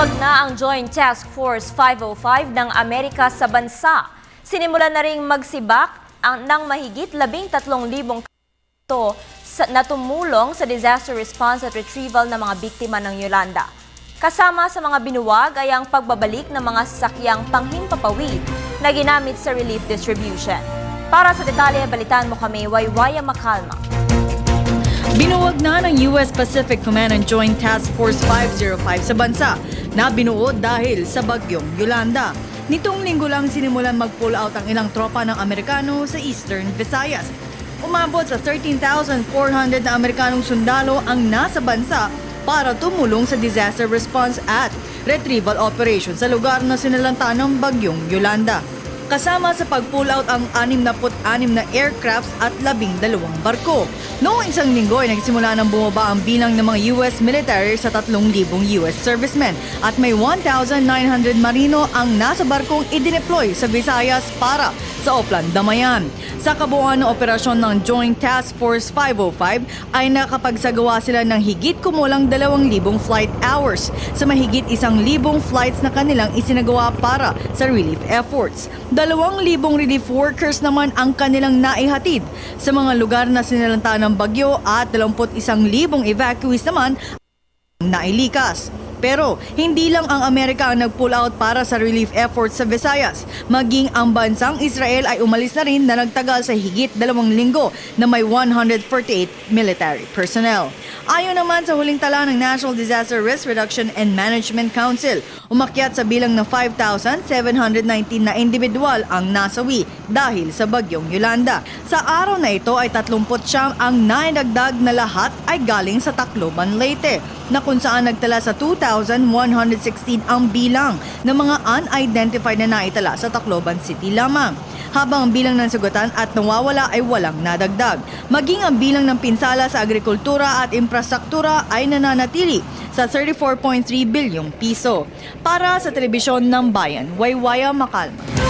Binuwag na ang Joint Task Force 505 ng Amerika sa bansa. Sinimulan na ring magsibak ng mahigit 13,000 na tumulong sa disaster response at retrieval ng mga biktima ng Yolanda. Kasama sa mga binuwag ay ang pagbabalik ng mga sasakyang panghimpapawid na ginamit sa relief distribution. Para sa detalye, balitaan mo kami, Waywaya Makalma. Binuwag na ng US Pacific Command ang Joint Task Force 505 sa bansa na binuod dahil sa bagyong Yolanda. Nitong linggo lang sinimulan mag-pull out ang ilang tropa ng Amerikano sa Eastern Visayas. Umabot sa 13,400 na Amerikanong sundalo ang nasa bansa para tumulong sa disaster response at retrieval operation sa lugar na sinalanta ng bagyong Yolanda. Kasama sa pag-pull out ang 66 na aircrafts at 12 barko. Noong isang linggo ay nagsimula ng bumaba ang bilang ng mga US military sa 3,000 US servicemen at may 1,900 marino ang nasa barkong idineploy sa Visayas para sa Oplan, Damayan. Sa kabuuan ng operasyon ng Joint Task Force 505 ay nakapagsagawa sila ng higit kumulang 2,000 flight hours sa mahigit 1,000 flights na kanilang isinagawa para sa relief efforts. 2,000 relief workers naman ang kanilang naihatid sa mga lugar na sinalanta ng bagyo at 21,000 evacuees naman ang nailikas. Pero hindi lang ang Amerika ang nag-pull out para sa relief efforts sa Visayas. Maging ang bansang Israel ay umalis na rin na nagtagal sa higit 2 linggo na may 148 military personnel. Ayon naman sa huling tala ng National Disaster Risk Reduction and Management Council, umakyat sa bilang ng 5,719 na individual ang nasawi dahil sa bagyong Yolanda. Sa araw na ito ay 39 ang naidagdag na lahat ay galing sa Tacloban, Leyte, na kung saan nagtala sa 2,116 ang bilang ng mga unidentified na naitala sa Tacloban City lamang. Habang ang bilang ng sugatan at nawawala ay walang nadagdag. Maging ang bilang ng pinsala sa agrikultura at infrastruktura ay nananatili sa 34.3 bilyong piso. Para sa Telebisyon ng Bayan, Waywaya Makalma.